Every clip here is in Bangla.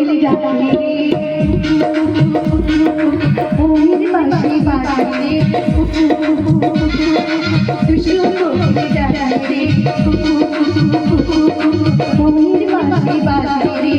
কোকিল ডাকে ওমের বাঁশি বাজে দুষ্টু কোকিল ডাকে ওমের বাঁশি বাজে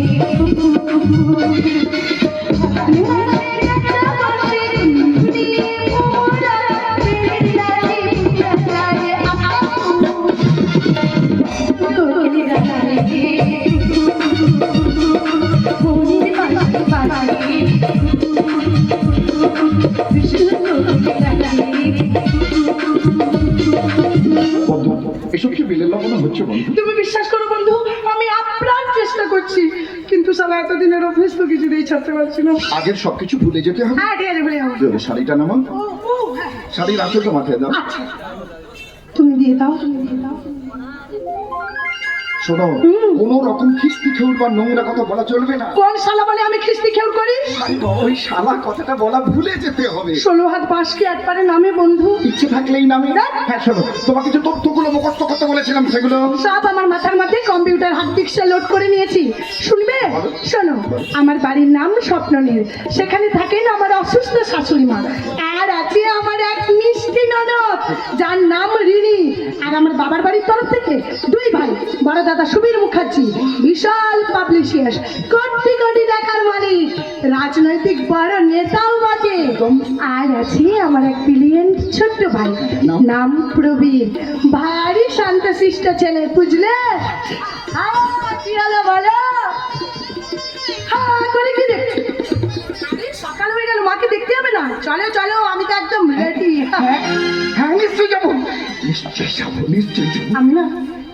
এসব কি বিলের লবণ হচ্ছে বন্ধু? তুমি বিশ্বাস করো বন্ধু, আমি আপ্রাণ চেষ্টা করছি, কিন্তু সালা এতদিনের অভ্যেস তো কিছুতেই ছাড়তে পারছি না। আগের সবকিছু ভুলে যেতে হবে। হ্যাঁ ঠিক আছে, বলে যাবো। শাড়িটা নামা, হ্যাঁ। শাড়ির আসলটা মাথায় দাও। আচ্ছা, তুমি দিয়ে দাও। শোনো, কোনো রকম খিস্তি খেউর বা নোংরা কথা বলা চলবে না। কোন শালা বলে আমি খিস্তি খেউর করি? ওই শালা কথাটা বলা ভুলে যেতে হবে। 16 হাত বাঁশ কি একবারে নামে বন্ধু? ইচ্ছে থাকলেই নামে। হ্যাঁ শোনো, তোমাকে যে তথ্যগুলো মুখস্থ করতে বলেছিলাম সেগুলো সব আমার মাথার মধ্যে কম্পিউটার হার্ড ডিস্কে লোড করে নিয়েছি। শুনবে? শোনো, আমার বাড়ির নাম স্বপ্ননীল, সেখানে থাকেন আমার অসুস্থ শাশুড়ি মা, আর আছে আমার এক মিষ্টি ননদ যার নাম রিনি, আর আমার বাবার বাড়ির তরফ থেকে 2 ভাই, বড় দাদা সুবীর মুখার্জি বিশাল পাবলিশিয়ার, কোটি কোটি টাকার মালিক, রাজনৈতিক বড় নেতাও বটে, আর আছে আমার এক ব্রিলিয়েন্ট ছোট্ট ভাই, নাম প্রবীর, ভারী শান্তশিষ্ট ছেলে, বুঝলে? কি হলো বলো? করে কি দেখছো? সকাল হয়ে গেল, মাকে দেখতে হবে না? চলো চলো, আমি তো একদম রেডি। হ্যাঁ নিশ্চয়ই যাবো, নিশ্চয়ই যাবো, নিশ্চয়ই যাবো। আমি না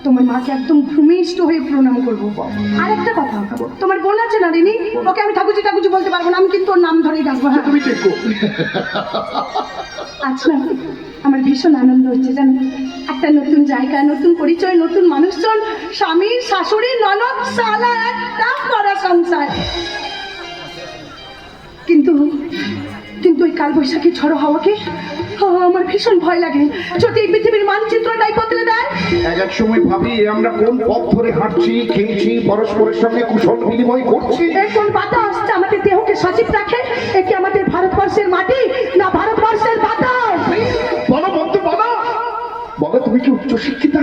তোমার মাকে একদম ভূমিষ্ঠ হয়ে প্রণাম করবো। আর একটা কথা, তোমার বোন আছে না রিনি, ওকে আমি ঠাকুরজি ঠাকুরজি বলতে পারবো না, আমি কিন্তু ওর নাম ধরেই ডাকবো। হ্যাঁ তুমি দেখো। আচ্ছা, আমার ভীষণ আনন্দ হচ্ছে জানো, একটা নতুন জায়গা, নতুন পরিচয়, নতুন মানুষজন, স্বামী শাশুড়ি ননদ, শালা একটা বড় সংসার। কিন্তু কিন্তু ওই কালবৈশাখী ঝড়ো হাওয়াকে আমার ভীষণ ভয় লাগে, যদি এই পৃথিবীর মানচিত্রটাই বদলে দেয়। এক সময় ভাবি আমরা কোন পথ ধরে হাঁটছি, খেলছি, পরস্পরের সঙ্গে কুশল বিনিময় করছি। এই কোন বাতাস আমাদের দেহকে সজীব রাখে? এটি আমাদের ভারতবর্ষের মাটি না ভারতবর্ষের বাতাস? বলো বন্ধু, বলো বলো, তুমি কি উচ্চশিক্ষিতা?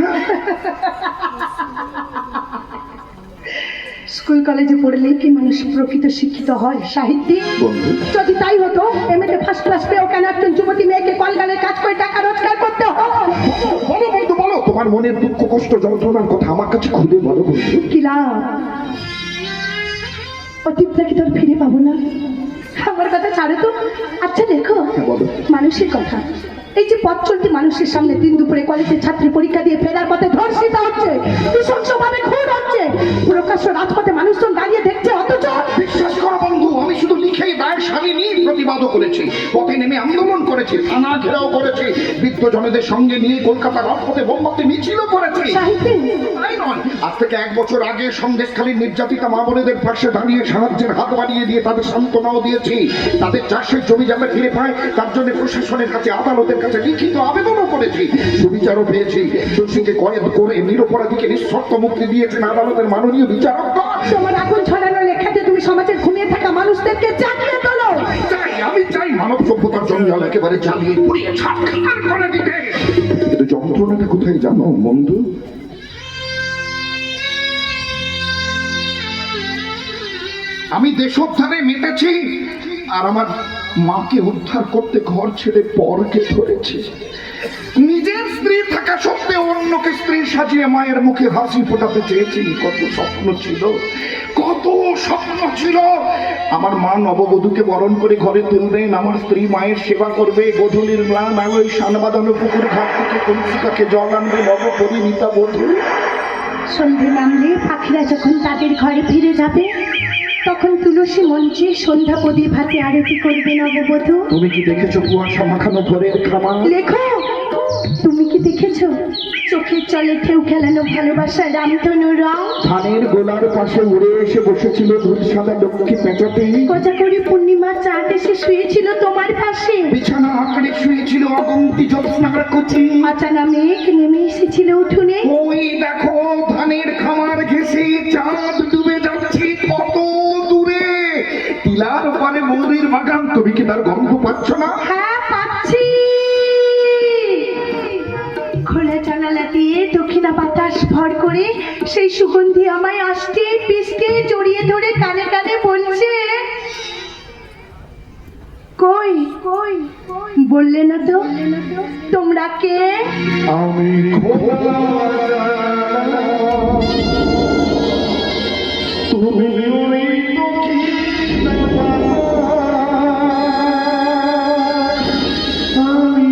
স্কুল কলেজে পড়লেই কি মানুষ প্রকৃত শিক্ষিত হয়? সাহিত্যিক? যদি তাই হতো, এমএতে ফার্স্ট ক্লাস পেয়েও কেন একজন যুবতী মেয়েকে কলগানের কাজ করে টাকা রোজগার করতে হয়? বলো বন্ধু, বলো তোমার মনের দুঃখ কষ্ট যন্ত্রণার কথা আমার কাছে খুলে বলো বন্ধু। কি লাভ? অতীতটা কি তোর ফিরে পাবো না? আমার কথা ছাড়ো তো। আচ্ছা দেখো, মানুষের কথা, এই যে পথ চলতি মানুষের সামনে দিন দুপুরে কলেজের ছাত্রী পরীক্ষা দিয়ে ফেরার পথে ধর্ষিত হচ্ছে, নৃশংসভাবে খুন হচ্ছে, প্রকাশ্য রাজপথে মানুষজন দাঁড়িয়ে দেখছে, অথচ বিশ্বাস করো বন্ধু, আমি শুধু লিখেই দায়ের সারি নিয়ে প্রতিবাদও করেছি, পথে নেমে আন্দোলন করেছি, থানা ঘেরাও করেছি, বৃদ্ধজনেদের সঙ্গে নিয়ে কলকাতার রাজপথে বোমবাতি মিছিলও করেছি। সাহিত্যিক তাই নয়, আজ থেকে 1 বছর আগে সন্দেশখালীর নির্যাতিতা মা বোনেদের পাশে দাঁড়িয়ে সাহায্যের হাত বাড়িয়ে দিয়ে তাদের সান্ত্বনাও দিয়েছি। তাদের চাষের জমি যাতে ফিরে পায় তার জন্য প্রশাসনের কাছে, আদালতের কাছে লিখিত আবেদনও করেছি, সুবিচারও পেয়েছি। দোষীকে কয়েদ করে নিরপরাধীকে নিঃশর্ত মুক্তি দিয়েছেন আদালতের মাননীয় বিচারক। তোমার আগুন ছড়ানো লেখাতে তুমি সমাজের ঘুমিয়ে থাকা মানুষদেরকে জাগিয়ে তোলো। আমি চাই মানব সভ্যতার জঞ্জাল একেবারে জ্বালিয়ে পুড়িয়ে ছাড়খার করে দিতে। কিন্তু যন্ত্রণাটা কোথায় জানো বন্ধু? আমি দেশোদ্ধারে মেতেছি, আর আমার মাকে উদ্ধার করতে ঘর ছেড়ে পরকে ধরেছি। নিজের স্ত্রী থাকা সত্ত্বেও অন্যকে স্ত্রী সাজিয়ে মায়ের মুখে হাসি ফোটাতে চেয়েছি। কত স্বপ্ন ছিল, কত স্বপ্ন ছিল। আমার মা নববধূকে বরণ করে ঘরে তুলবেন, আমার স্ত্রী মায়ের সেবা করবে, গোধূলির ম্লান আলোয় সান বাঁধানো পুকুর ঘাট থেকে কলসিকাকে জল আনবে নবপরিণীতা বধূ। সন্ধে নামলে পাখিরা যখন তাদের ঘরে ফিরে যাবে, তখন তুলসী মঞ্চে সন্ধ্যা প্রদীপ হাতে আরতি করবে নববধূ। তুমি কি দেখেছো কুয়াশা মাখানো ভোরের খামার? লেখো, তুমি কি দেখেছো চোখের জলে ঢেউ খেলানো ভালোবাসার রামধনু রং? ধানের গোলার পাশে উড়ে এসে বসেছিল ধূল সাদা লক্ষ্মী পেঁচাতে। কোজাগরি পূর্ণিমা চাঁদ এসে শুয়েছিল তোমার পাশে। বিছানা আঁকড়ে শুয়েছিল অগন্তি জ্যোৎস্নার কুচি। আচানা মেঘ নেমে এসেছিল উঠোনে। ওই দেখো ধানের খামার ঘেঁষে চাঁদ ডুবে যাচ্ছে কত দূরে। তুমি কি তার গন্ধ পাচ্ছ না? হ্যাঁ পাচ্ছি। খোলা জানালা দিয়ে দক্ষিণা বাতাস ভর করে সেই সুগন্ধি আমায় আস্তে পিষ্টে জড়িয়ে ধরে কানে কানে বলছে, কই কই বললে না তো তোমরা কে? আমি তুমি ওই দক্ষিণা আমি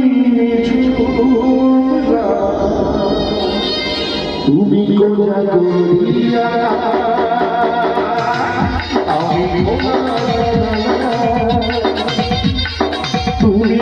ঝুলা, তুমি কোথা করিয়া আমি তুমি